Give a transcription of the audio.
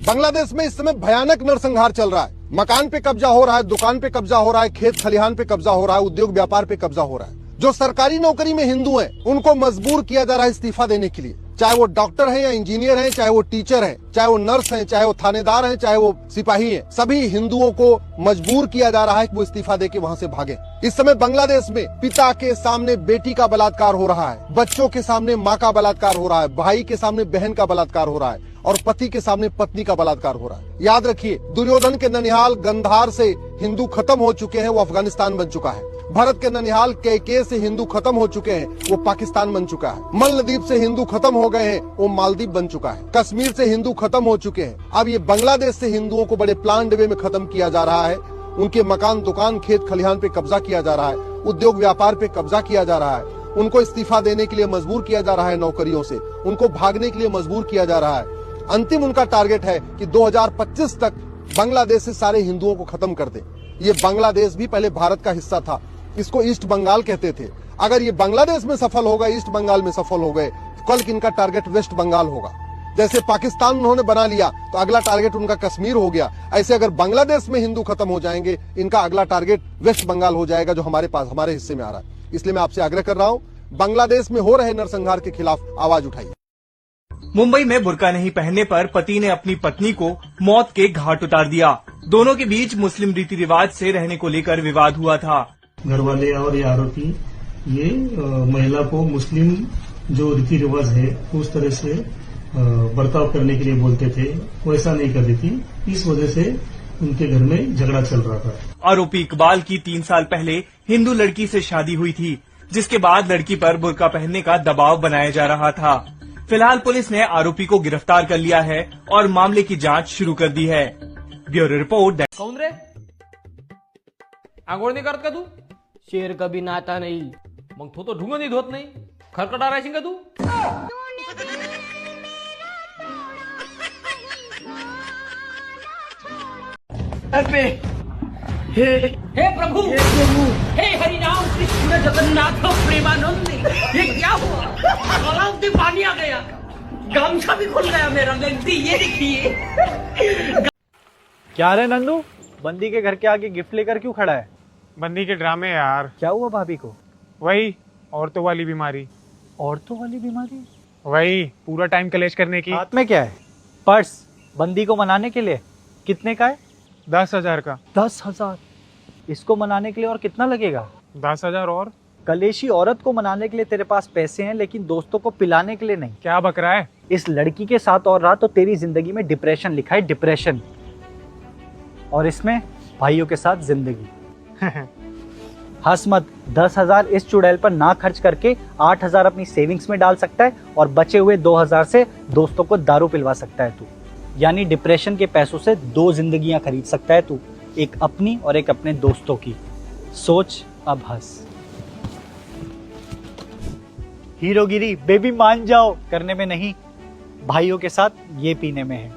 बांग्लादेश में इस समय भयानक नरसंहार चल रहा है। मकान पे कब्जा हो रहा है, दुकान पे कब्जा हो रहा है, खेत खलिहान पे कब्जा हो रहा है, उद्योग व्यापार पे कब्जा हो रहा है। जो सरकारी नौकरी में हिंदू हैं, उनको मजबूर किया जा रहा है इस्तीफा देने के लिए। चाहे वो डॉक्टर हैं या इंजीनियर हैं, चाहे वो टीचर हैं, चाहे वो नर्स हैं, चाहे वो थानेदार हैं, चाहे वो सिपाही हैं, सभी हिंदुओं को मजबूर किया जा रहा है कि वो इस्तीफा देके वहां से भागे। इस समय बांग्लादेश में पिता के सामने बेटी का बलात्कार हो रहा है, बच्चों के सामने माँ का बलात्कार हो रहा है, भाई के सामने बहन का बलात्कार हो रहा है और पति के सामने पत्नी का बलात्कार हो रहा है। याद रखिए, दुर्योधन के ननिहाल गंधार से हिंदू खत्म हो चुके हैं, वो अफगानिस्तान बन चुका है। भरत के ननिहाल केके से हिंदू खत्म हो चुके हैं, वो पाकिस्तान बन चुका है। मलद्वीप से हिंदू खत्म हो गए हैं, वो मालदीव बन चुका है। कश्मीर से हिंदू खत्म हो चुके हैं। अब ये बांग्लादेश से हिंदुओं को बड़े प्लान्ड वे में खत्म किया जा रहा है। उनके मकान, दुकान, खेत खलिहान पे कब्जा किया जा रहा है, उद्योग व्यापार पे कब्जा किया जा रहा है, उनको इस्तीफा देने के लिए मजबूर किया जा रहा है नौकरियों से, उनको भागने के लिए मजबूर किया जा रहा है। अंतिम उनका टारगेट है कि 2025 तक बांग्लादेश से सारे हिंदुओं को खत्म कर दे। ये बांग्लादेश भी पहले भारत का हिस्सा था, इसको ईस्ट बंगाल कहते थे। अगर ये बांग्लादेश में सफल हो गए, ईस्ट बंगाल में सफल हो गए, तो कल इनका टारगेट वेस्ट बंगाल होगा। जैसे पाकिस्तान उन्होंने बना लिया तो अगला टारगेट उनका कश्मीर हो गया, ऐसे अगर बांग्लादेश में हिंदू खत्म हो जाएंगे, इनका अगला टारगेट वेस्ट बंगाल हो जाएगा, जो हमारे पास, हमारे हिस्से में आ रहा है। इसलिए मैं आपसे आग्रह कर रहा हूं, बांग्लादेश में हो रहे नरसंहार के खिलाफ आवाज उठाइए। मुंबई में बुर्का नहीं पहनने पर पति ने अपनी पत्नी को मौत के घाट उतार दिया। दोनों के बीच मुस्लिम रीति रिवाज से रहने को लेकर विवाद हुआ था। घर वाले और ये आरोपी ये महिला को मुस्लिम जो रीति रिवाज है उस तरह से बर्ताव करने के लिए बोलते थे, वो ऐसा नहीं कर रही थी। इस वजह से उनके घर में झगड़ा चल रहा था। आरोपी इकबाल की 3 साल पहले हिंदू लड़की से शादी हुई थी, जिसके बाद लड़की पर बुर्का पहनने का दबाव बनाया जा रहा था। फिलहाल पुलिस ने आरोपी को गिरफ्तार कर लिया है और मामले की जांच शुरू कर दी है। Bureau report. कौन रे? आंघोळ नाही करत का तू? शेर कभी नाता नहीं, मग तो ढुंग नहीं धोत नाही, खरकटा राहशील का तू? अरे हे प्रभु, हे हरि राम कृष्ण जगन्नाथ प्रेमानंद, ये क्या हुआ? तालाब में पानी आ गया, गामछा भी खुल गया मेरा। गलती ये देखिए। क्या रे नंदू, बंदी के घर के आगे गिफ्ट लेकर क्यों खड़ा है? बंदी के ड्रामे यार। क्या हुआ भाभी को? वही औरतों वाली बीमारी। औरतों वाली बीमारी? वही पूरा टाइम कलेश करने की। हाथ में क्या है? पर्स। बंदी को मनाने के लिए कितने का है? 10,000 का। 10,000? इसको मनाने के लिए और कितना लगेगा? 10,000 और? कलेशी औरत को मनाने के लिए तेरे पास पैसे हैं, लेकिन दोस्तों को पिलाने के लिए नहीं। क्या बक रहा है? इस लड़की के साथ और रहा तो तेरी जिंदगी में डिप्रेशन लिखा है, डिप्रेशन। और इसमें भाइयों के साथ जिंदगी। हंस मत। 10,000 इस चुड़ैल पर ना खर्च करके 8,000 अपनी सेविंग्स में डाल सकता है और बचे हुए 2,000 से दोस्तों को दारू पिलवा सकता है तू। यानी डिप्रेशन के पैसों से 2 जिंदगियां खरीद सकता है तू, एक अपनी और एक अपने दोस्तों की। सोच, अब हंस। हीरोगिरी बेबी मान जाओ करने में नहीं, भाइयों के साथ ये पीने में है।